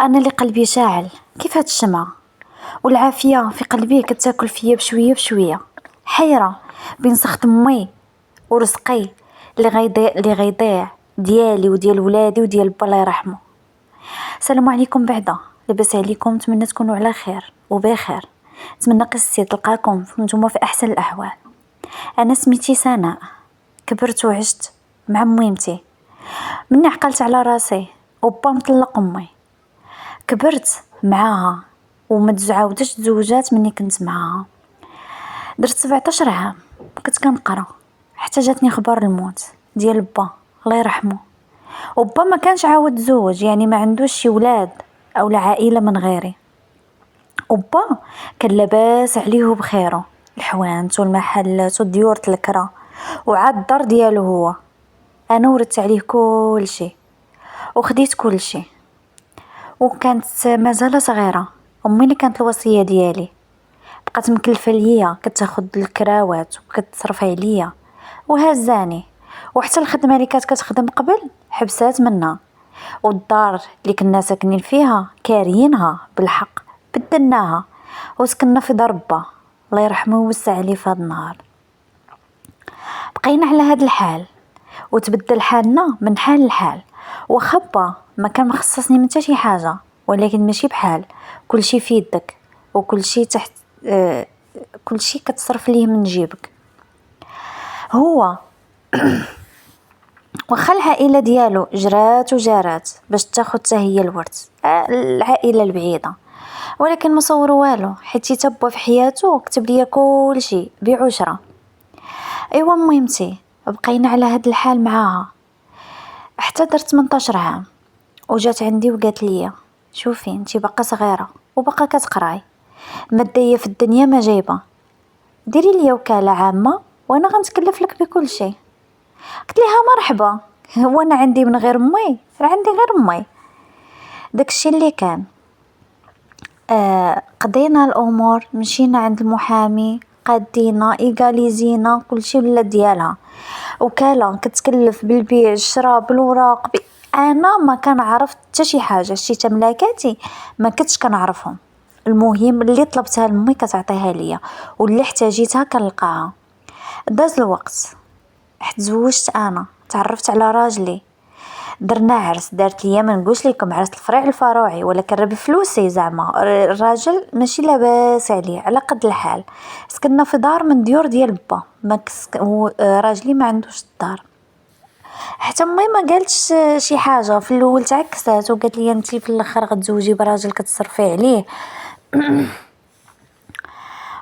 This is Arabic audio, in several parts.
انا اللي قلبي شاعل كيف هاد الشمعة، والعافيه في قلبي كتاكل فيا بشويه بشويه. حيره بين سخط امي ورزقي اللي غيضيع ديالي وديال ولادي وديال با الله يرحمه. السلام عليكم بعدا، لاباس عليكم؟ نتمنى تكونوا على خير وبخير. نتمنى قصتي تلقاكم نتوما في احسن الاحوال. انا سميتي سناء، كبرت وعشت مع ميمتي مني عقلت على راسي وبا مطلق امي. كبرت معاها وما عاودتش تزوجات مني كنت معاها. درت 17 عام كنت كنقرا حتى جاتني خبر الموت ديال با الله يرحمه. وبا ما كانش عاود تزوج، يعني ما عندوش شي ولاد او عائله من غيري. وبا كان لاباس عليه بخيره، الحوانت والمحلات والديور الكرا وعاد الدار ديالو هو. انا ورثت عليه كل شيء وخديت كل شيء، وكانت مازال صغيره امي اللي كانت الوصيه ديالي. بقات مكلفه ليا، كتاخد الكراوات وكتصرف عليا وهزاني، وحتى الخدمه اللي كانت كتخدم قبل حبسات منها. والدار اللي كنا ساكنين فيها كاريينها بالحق بدلناها وسكننا في دار با الله يرحمه ويوسع عليه في هذا النهار. بقينا على هذا الحال وتبدل حالنا من حال لحال. وخبا ما كان مخصصني من حتى شي حاجه، ولكن ماشي بحال كل شيء في يدك وكل شيء تحت كل شيء كتصرف ليه من جيبك. هو واخا العائله ديالو جرات وجارات باش تاخذ حتى هي الورث، العائله البعيده، ولكن ما صوروا والو حيت تبوا في حياته كتب ليا كل شيء بعشره. ايوا مهمتي بقينا على هاد الحال معاها حتى درت 18 عام، وجات عندي وقالت لي شوفي انتي باقا صغيره وباقا كتقراي، ماديه في الدنيا ما جايبه، ديري لي وكاله عامه وانا غنتكلف لك بكل شيء. قلت لها مرحبا، وانا عندي من غير امي؟ راه عندي غير امي. داكشي اللي كان قضينا الامور، مشينا عند المحامي، قادينا ايغاليزينا كلشي ولا ديالها. وكاله كتكلف بالبيع الشراء بالوراق انا ما كان عرفت حتى شي حاجه، شي تملاكاتي ما كنتش كنعرفهم. المهم اللي طلبتها لامي كتعطيها ليا واللي احتاجيتها كنلقاها. داز الوقت تزوجت، انا تعرفت على راجلي، درنا عرس، دارت ليا ما نقولش لكم عرس الفريع الفروعي ولكن راه بفلوسي، زعما الراجل ماشي لاباس عليه على قد الحال. سكننا في دار من ديور ديال با، ما راجلي ما عندوش الدار. حتى امي ما قالتش شي حاجه في الاول، تعكست وقالت لي انت في الاخر غتزوجي براجل كتصرفي عليه.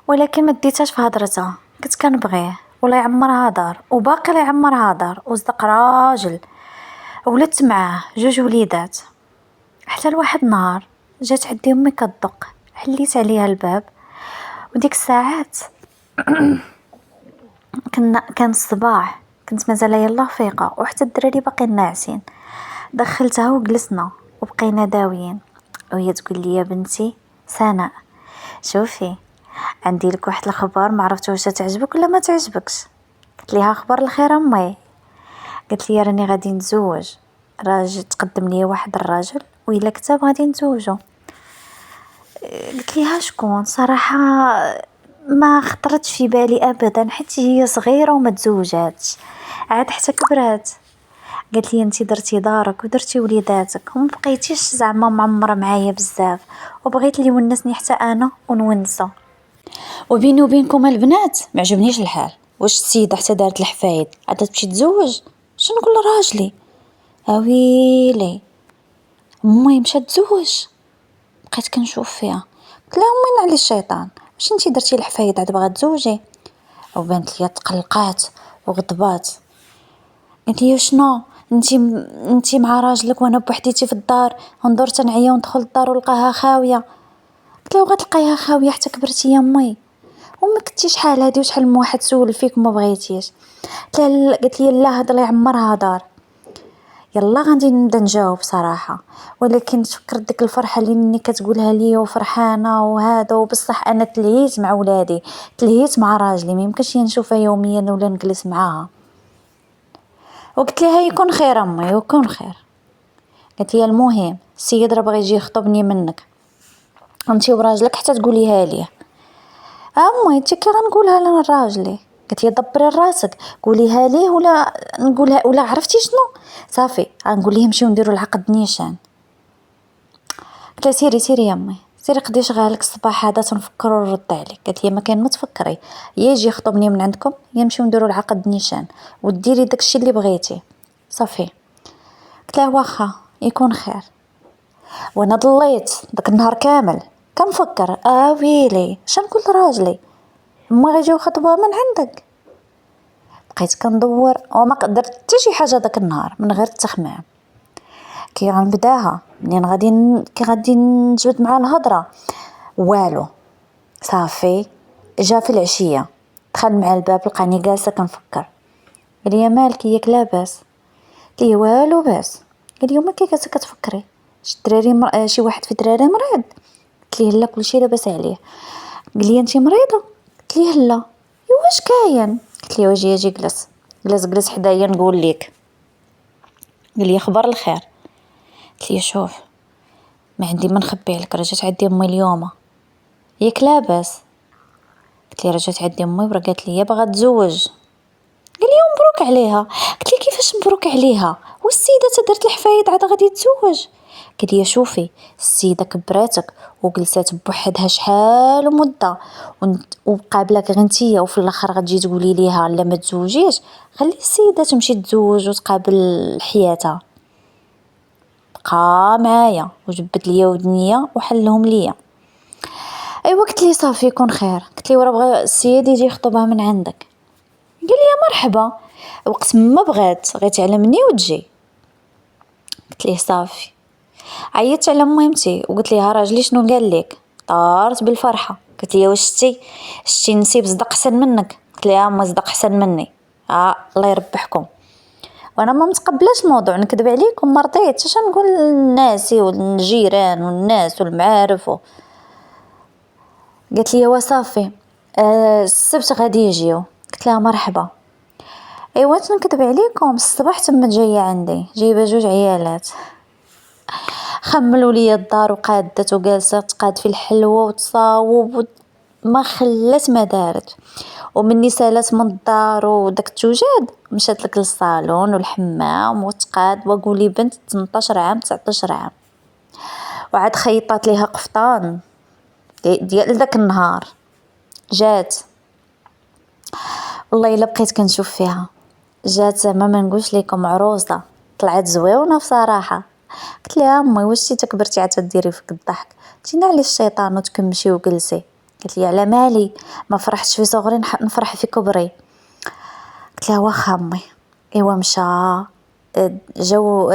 ولكن ما ديتهاش في هضرتها، كنت كنبغيه ولا يعمرها دار وباقي لا يعمرها دار وصدق راجل. ولدت معاه 2 وليدات، حتى لواحد نهار جات عندي امي كتدق، حليت عليها الباب وديك الساعات كان الصباح، كنت مازال يلا فيقه وحتى الدراري باقيين ناعسين. دخلتها وجلسنا وبقينا داويين، وهي تقول لي يا بنتي سناء شوفي عندي لك واحد الخبر، ما عرفت واش تعجبك ولا ما تعجبكش. قلت لها خبر الخير امي؟ قالت لي راني غادي نتزوج، راجل تقدم لي واحد الراجل وإلا كتاب غادي نتزوجو. قلت لها شكون؟ صراحه ما خطرتش في بالي ابدا حيت هي صغيره وما تزوجاتش عاد حتى كبرات. قالت لي انتي درتي دارك ودرتي وليداتك وما بقيتيش زعما معمره معايا بزاف، وبغيت لي ونسني حتى انا ونونسه. وبيني وبينكم البنات ما عجبنيش الحال، واش السيده حتى دارت الحفايد عاد تمشي تزوج؟ شنو نقول لراجلي؟ اويلي امي مشات تزوج. بقيت كنشوف فيها قلت لها امي على الشيطان، واش انتي درتي الحفايد عاد باغا تزوجي؟ وبنت لي تقلقات وغضبات. قلت لي شنو انتي مع راجلك وانا بوحديتي في الدار، ندور تنعيا وندخل الدار ولقاها خاويه. قلت له غتلقايها خاويه حتى كبرتي يا امي، وما كنتي شحال هادي وشحال من واحد سول فيك وما بغيتيش. قالت لي لا هذا لا يعمرها دار. يلا غادي نبدا نجاوب صراحه، ولكن تفكرت ديك الفرحه اللي مني كتقولها لي وفرحانه وهذا، وبصح انا تلهيت مع ولادي، تلهيت مع راجلي، ما يمكنش نشوفها يوميا ولا نجلس معاها. وقلت لها يكون خير امي ويكون خير. قالت لي المهم السيد راه باغي يجي يخطبني منك انتي وراجلك حتى تقوليها ليه. امي انت كي غنقولها لنا راجلي؟ قلت لي دبري راسك قوليها ليه ولا نقولها ولا عرفتي شنو صافي غنقول ليه نمشيو نديروا العقد نيشان. قلت لها سيري يا امي سيري قدي شغالك الصباح هذا تنفكروا نرد عليك. قالت لي ما كاين ما تفكري يا يجي يخطبني من عندكم يا نمشيو نديروا العقد نيشان وديري داكشي اللي بغيتي صافي. قلت لها واخا يكون خير. وانا ضليت داك النهار كامل كنفكر ويلي شنقول لراجلي ما غيجيو يخطبوها من عندك. بقيت كندور وما قدرت حتى شي حاجه داك النهار من غير التخمام. كي غنبداها منين كي غادي نجبد مع الهضره والو صافي. جا في العشيه دخل مع الباب لقاني جالسه كنفكر. قال لي مالك ياك لاباس؟ قلت ليه والو باس. قال لي وما كي جالسه كتفكري الدراري شي واحد في الدراري مريض؟ قلت ليه لا كلشي لاباس عليه. قال لي انت مريضه؟ قلت ليه لا. واش كاين؟ قلت ليه واجي جلس حدايا نقول ليك. قال لي خبر الخير. قلت ليه شوف ما عندي ما نخبي عليك رجعت عندي امي اليوم ياك لاباس؟ قلت ليه رجعت عندي امي ورا قالت لي باغا تزوج. قال لي مبروك عليها. قلت لي كيفاش مبروك عليها والسيده درت الحفايد عاد غادي تزوج؟ قال لي شوفي السيده كبراتك وجلسات بوحدها شحال ومده وقابلك غير نتيا وفي الاخر غتجي تقولي ليها لا ما تزوجيش. خلي السيده تمشي تزوج وتقابل حياتها. بقى معايا وجبد ليا ودنيا وحلهم ليا. ايوا قلت لي صافي يكون خير. قلت لي ورا بغى السيد يجي يخطبها من عندك. قال لي مرحبا وقت ما بغات غير تعلمني وتجي. قلت ليه صافي. عيطت على ميمتي وقلت لها راجلي شنو قال لك؟ طارت بالفرحه. قلت لي واش شتي نسيب صدق احسن منك؟ قلت لها ما صدق احسن مني. الله يربحكم. وانا ما متقبلاش الموضوع نكذب عليكم ما رضيتش اش نقول للناس والجيران والناس والمعارف قالت لي وصافي السبت غادي يجيو. قلت لها مرحبا. ايوا نكذب عليكم الصباح تما جايه عندي جايبه 2 عيالات خملوا لي الدار وقادت وجالسه تقاد في الحلوه وتصاوب ما خلات ما دارت. ومني سالات من الدار وداك التوجاد مشات لك للصالون والحمام وتقاد وقولي بنت 18 عام 19 عام. وعاد خيطات ليها قفطان ديال داك النهار جات. والله الا بقيت كنشوف فيها جات زعما ما نقولش لكم عروسه طلعت زويونه بصراحه. قلت لها امي واش انت كبرتي عاد تديري فيك الضحك جينا على الشيطان وتكمشي وجلسي. قالت لي على مالي ما فرحتش في صغري نفرح في كبري. قلت لها واخا امي. ايوا مشى جو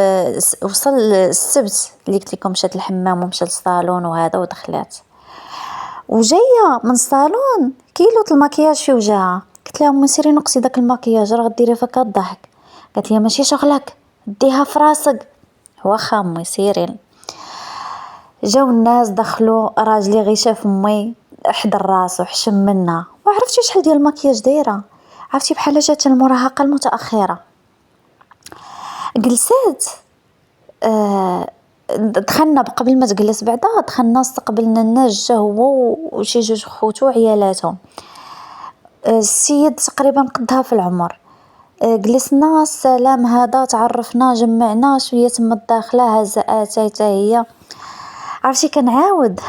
وصل السبت اللي قلت لكم مشات الحمام ومشات للصالون وهذا ودخلات وجايه من الصالون كيلو المكياج في وجهها. قلت لها امي سيري نقصي داك المكياج راه غديري فيك الضحك. قالت لي ماشي شغلك ديها في راسك. واخا امي سيري. جاو الناس دخلوا راجلي غير شاف امي حضر راسو حشم منها وعرفتي شحال ديال المكياج دايره عرفتي بحال جات المراهقه المتاخره. جلسات دخلنا قبل ما تجلس بعدا دخلنا استقبلنا الناس جا هو وشي 2 خوتو وعيالاتهم. السيد تقريبا قدها في العمر. جلسنا السلام هذا تعرفنا جمعنا شويه تما الداخله هزات حتى هي. عرفتي كنعاود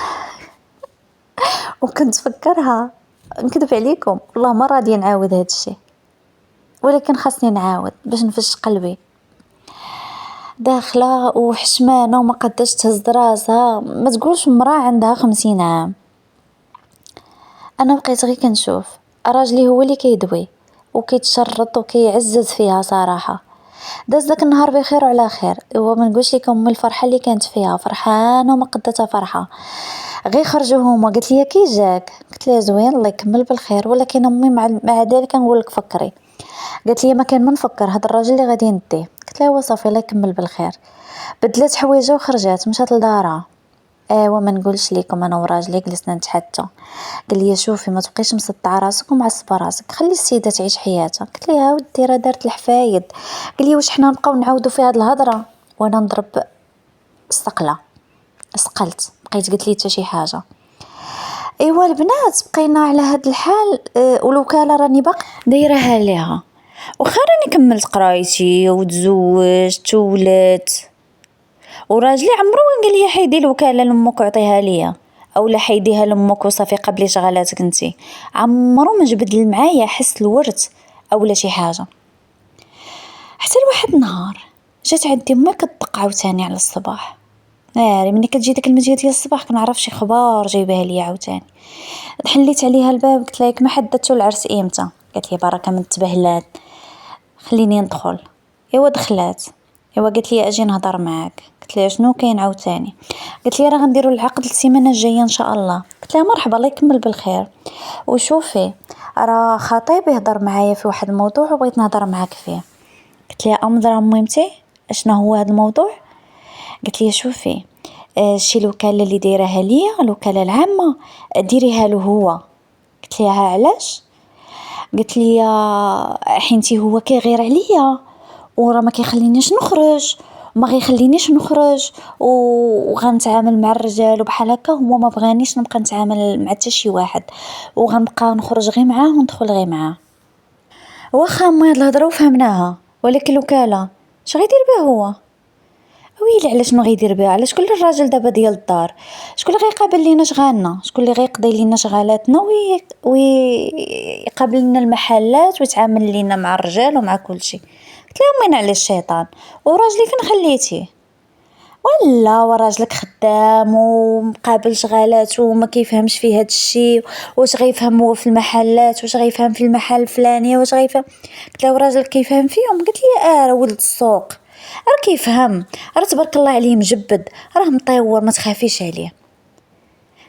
وكنت فكرها نكذب عليكم والله ما راضيه نعاود هذا الشيء ولكن خاصني نعاود باش نفش قلبي. داخله وحشمانه وما قداش تهز راسها ما تقولش مراه عندها 50 عام. انا بقيت غير كنشوف راجلي هو اللي كيدوي وكيتشرط وكيعزز فيها صراحه. داز داك النهار بخير وعلى خير. هو ما نقولش لكم من الفرحه اللي كانت فيها فرحانه وما قدتها فرحه. غير خرجوا هما قالت لي كي جاك؟ قلت لها زوين الله يكمل بالخير ولكن امي مع ذلك نقول لك فكري. قالت لي ما كان ما نفكر هذا الراجل اللي غادي نديه. قلت لها وصافي الله يكمل بالخير. بدلت حوايجها وخرجت مشات لدارها. ايوا ما نقولش لكم انا وراجلي جلسنا نتحدثوا. قال لي شوفي ما تبقيش مسطعه راسك ومعصبه راسك خلي السيده تعيش حياتها. قلت لها ودي راه دارت الحفايد. قال لي واش حنا نبقاو نعاودوا في هذه الهضره وانا نضرب الصقله. سقلت، بقيت قلت لي حتى شي حاجه. ايوا البنات بقينا على هاد الحال. والوكاله راني باقي دايرها ليها، وخا راني كملت قرايتي وتزوجت وولدت، وراجلي عمرو وين قال لي حيدي الوكاله لامك وعطيها ليا، اولا حيديها لامك وصافي قبلي شغلاتك انتي. عمرو ما جبد معايا حس الورث اولا شي حاجه. حتى لواحد النهار جات عندي ما كتدق عاوتاني على الصباح، ناري ملي كتجي ديك المجيه ديال الصباح كنعرف شي خبار جايبها ليا عاوتاني. حليت عليها الباب قلت لها ما حددتو العرس امتى؟ قالت لي بركه من التبهلات، خليني ندخل. ايوا دخلات. ايوا قالت لي اجي نهضر معاك. قلت لها شنو كاين عاوتاني؟ قالت لي راه غنديروا العقد السيمانه الجايه ان شاء الله. قلت لها مرحبا الله يكمل بالخير. وشوفي راه خطيبي يهضر معايا في واحد الموضوع وبغيت نهضر معاك فيه. قلت لها امضره ميمتي اشنا هو هذا الموضوع؟ قلت لي شوفي شي الوكاله اللي دايرها ليا الوكاله العامه ديريها له هو. قلت لها علاش؟ قلت لي حينتي هو كيغير عليا وراه ما كيخلينيش نخرج وما غيخلينيش نخرج وغنتعامل مع الرجال وبحال هكا هو ما بغانيش نبقى نتعامل مع حتى شي واحد وغنبقى نخرج غير معاه وندخل غير معاه. واخا ما هاد الهضره وفهمناها، ولكن الوكاله اش غيدير بها هو؟ ويلي على شنو غيدير بها؟ على شكون الراجل دابا ديال الدار؟ شكون اللي غيقابل لينا شغالنا؟ شكون اللي غيقضي لينا شغالاتنا ويقابل لنا المحلات ويتعامل لينا مع الرجال ومع كل شيء؟ قلت لهم وين على الشيطان؟ وراجلي فين خليتيه؟ ولا وراجلك خدام ومقابل شغالات وما كيفهمش في هاد الشيء، واش غيفهم هو في المحلات؟ واش غيفهم في المحل الفلاني؟ واش غيفهم؟ قلت له راجلك كيفهم فيهم؟ قلت لي راه ولد السوق راه كيفهم، راه تبارك الله عليه مجبد، راه مطور ما تخافيش عليه.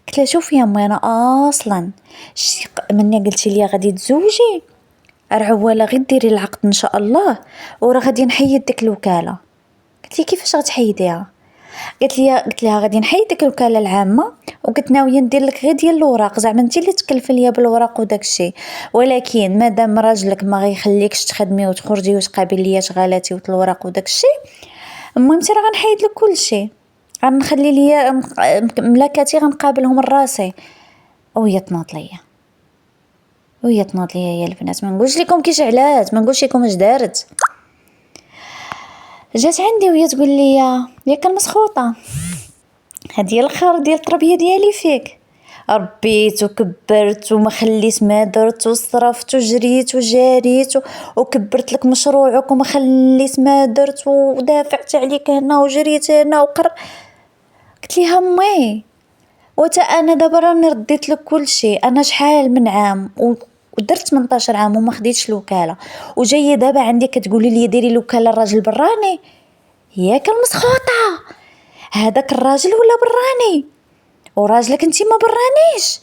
قلت لها شوفي يا امي انا اصلا مني قلتي لي غادي تزوجي راه ولا غير ديري العقد ان شاء الله وراه غادي نحيد ديك الوكاله. قلت لي كيفاش غتحيديها؟ قلت لها غادي نحيد ديك الوكاله العامه وقلت ناويه ندير لك غير ديال الاوراق، زعما انت اللي تكلفي ليا بالاوراق وداك الشيء، ولكن مادام راجلك ما غيخليكش تخدمي وتخرجي وتقابلي ليا شغالاتي وتلوراق وداك الشيء، المهم راه غنحيد لك كل شيء، غنخلي ليا ملاكاتي غنقابلهم راسي. وهي تنوض ليا يا البنات ما نقولش لكم كيش علات، ما نقولش لكم اش دارت. جات عندي وهي تقول لي ياك المسخوطه هذه الخير ديال التربيه ديالي فيك، ربيت وكبرت وما خليت ما درت وصرفت وجريت وجاريت وكبرت لك مشروعك وما خليت ما درت ودافعت عليك هنا وجريت هنا قلت لها امي وتا انا دابا راني رديت لك كل شيء، انا شحال من عام ودرت 18 عام وما خديتش الوكاله وجايه دابا عندي كتقولي لي ديري الوكاله الراجل براني؟ ياك المسخوطه هذاك الراجل ولا براني وراجلك انتي ما برانيش،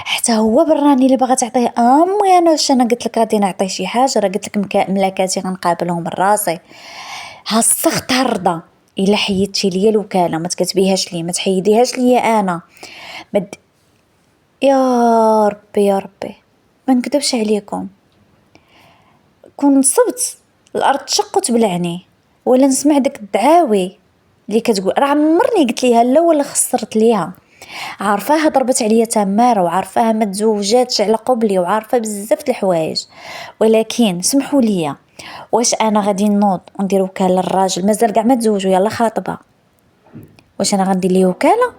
حتى هو براني اللي باغا تعطيه. امي انا واش انا قلت لك غادي نعطيه شي حاجه؟ راه قلت لك ملاكاتي غنقابلهم من راسي. هالسخت هرضه الا حيدتي ليا الوكاله ما تكتبيهاش لي، ما تحيديهاش ليا انا يا ربي يا ربي ما نكذبش عليكم كون نصبت الارض تشق وتبلعني ولا نسمع داك الدعاوي اللي كتقول. راه عمرني قلت ليها لا ولا خسرت ليها، عارفاها ضربت عليا تماره وعارفاها ما تزوجاتش على قبلي وعارفه بزاف د الحوايج، ولكن سمحوا لي واش انا غادي نوض وندير وكاله للراجل مازال كاع ما تزوج ويلا خاطبه؟ واش انا غندير ليه وكاله؟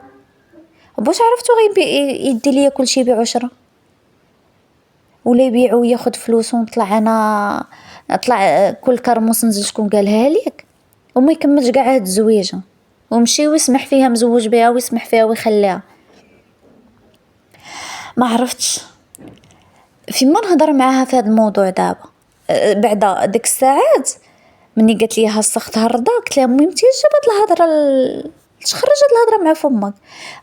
واش عرفتو يدي ليا كل شيء بعشره ولا يبيع وياخذ فلوس ونطلع انا نطلع كل كرموس نزل شكون قالها لك وما يكملش كاع هاد الزويجه ومشي ويسمح فيها مزوج بها ويسمح فيها ويخليها. ما عرفتش فيما نهضر معاها في هذا الموضوع دابا. بعد ديك الساعات مني قالت لي هالسخت هرضه قلت لها ميمتي جابت الهضره خرجت الهضره مع فمك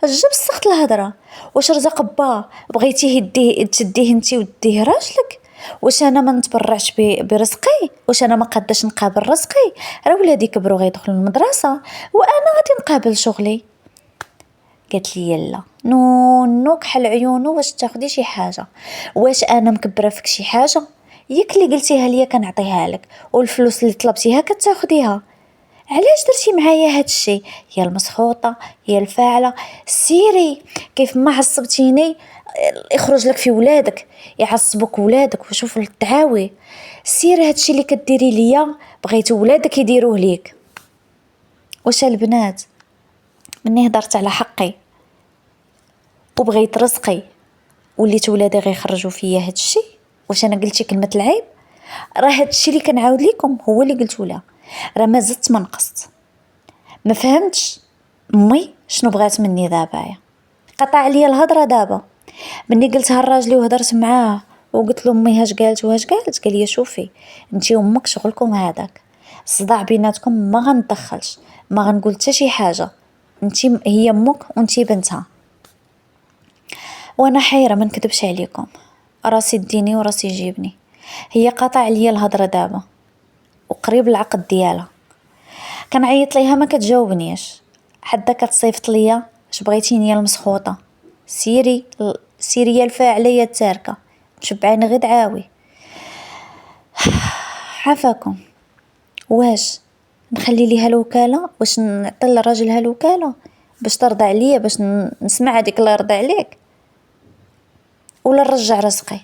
جاب السخت الهضره. واش رزق با بغيتيه تديه انتي وديه راجلك؟ واش انا ما نتبرعش برزقي؟ واش انا ما قاداش نقابل رزقي؟ راه ولادي كبروا غيدخلوا المدرسه وانا غادي نقابل شغلي. قالت لي لا نو كحل عيونو واش تاخدي شي حاجه؟ واش انا مكبره فيك شي حاجه؟ ياك اللي قلتيها ليا كنعطيها لك والفلوس اللي طلبتيها كتاخديها، علاش درتي معايا هاد الشيء؟ يا المسخوطه يا الفاعله، سيري كيف ما عصبتيني يخرج لك في ولادك، يعصبك ولادك وشوف التعاوي. سيري هادشي اللي كديري ليا بغيتو ولادك يديروه ليك. واش البنات مني هضرت على حقي وبغيت رزقي وليت ولادي غيخرجوا فيا هادشي؟ واش انا قلتي كلمه العيب؟ راه هادشي اللي كنعاود لكم هو اللي قلتو له، راه ما زدت ما نقصت. ما فهمتش امي شنو بغات مني دابا؟ قطع عليا الهضره دابا. مني قلتها الراجل وهضرت معاه وقلت له امي هاش قالت وهاش قالت، قال لي شوفي انتي وامك شغلكم هذاك، الصداع بيناتكم ما غندخلش، ما غنقول حتى شي حاجه، انتي هي امك وانتي بنتها. وانا حيره ما نكذبش عليكم، راسي ديني وراسي جيبني. هي قطع عليا الهضره دابا وقريب العقد ديالها، كنعيط ليها ما كتجاوبنيش، حدا كتصيفط ليا اش بغيتيني يا المسخوطه، سيري سيري يا الفاعله يا التاركه، مشبعين غير دعاوي. عافاكم، واش نخلي ليها الوكاله؟ واش نعطي للراجل الوكاله باش ترضى عليا، باش نسمع هذيك الله يرضى عليك، ولا نرجع رزقي؟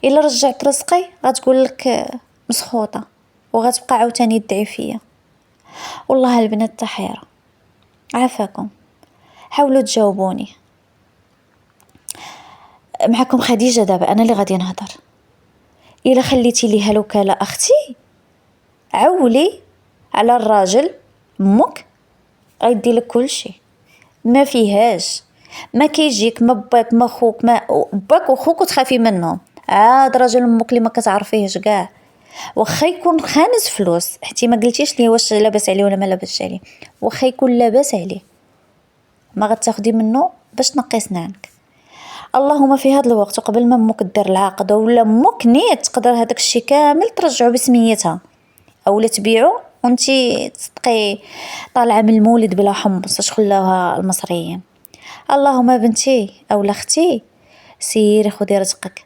الا رجعت رزقي غتقول لك مسخوطه وغتبقى عاوتاني تدعي فيا. والله البنات تحيره. عافاكم، حاولوا تجاوبوني. معكم خديجه دابا، انا اللي غادي نهضر. الا خليتي ليها الوكاله اختي عولي على الراجل، امك غيدي لك كل شيء، ما فيهاش. ما كيجيك ما باك ما خوك، ما باك وخوك وتخافي منهم، عاد راجل امك اللي ما كتعرفيهش كاع، واخا يكون خانز فلوس، حتى ما قلتيش لي واش لاباس عليه ولا ما لاباس عليه، واخا يكون لاباس عليه ما غتاخدي منه باش تنقي سنانك. اللهم في هذا الوقت وقبل ما امك دير العقد ولا امك نيت تقدر هذاك الشيء كامل ترجعه بسميتها، اولا تبيعو وانتي تبقي طالعه من المولد بلا حمص اش خلاوها المصريين. اللهم بنتي اولا اختي سيري خدي رزقك،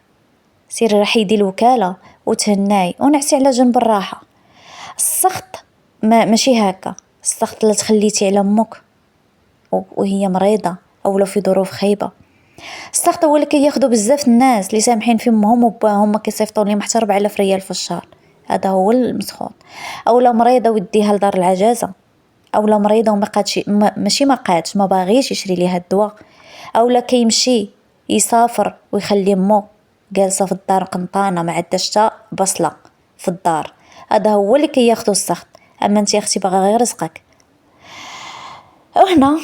سيري رحيدي الوكاله وتهناي ونعسي على جنب الراحه. السخط ماشي هكا، السخط لا تخليتي على امك وهي مريضه اولا في ظروف خايبه. السخط هو اللي كياخدو بزاف الناس اللي سامحين في امهم وباهم، ما كيصيفطوا لهم حتى 4000 ريال في الشهر، هذا هو المسخوط. اولا مريضه وديها لدار العجازه، اولا مريضه وما قادش ماشي ما قادش ما باغيش يشري ليها الدواء، اولا كيمشي يسافر ويخلي امه جالسه في الدار قنطانه ما عندهاش حتى بصله في الدار، هذا هو اللي كياخدو السخط. اما انت يا اختي باغا غير رزقك. وهنا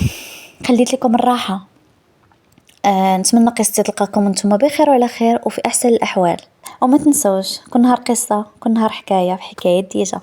خليت لكم الراحه. نتمنى قصتي تلقاكم انتم بخير وعلى خير وفي احسن الاحوال، وما تنسوش كل نهار قصه، كل نهار حكايه في حكايه ديجا.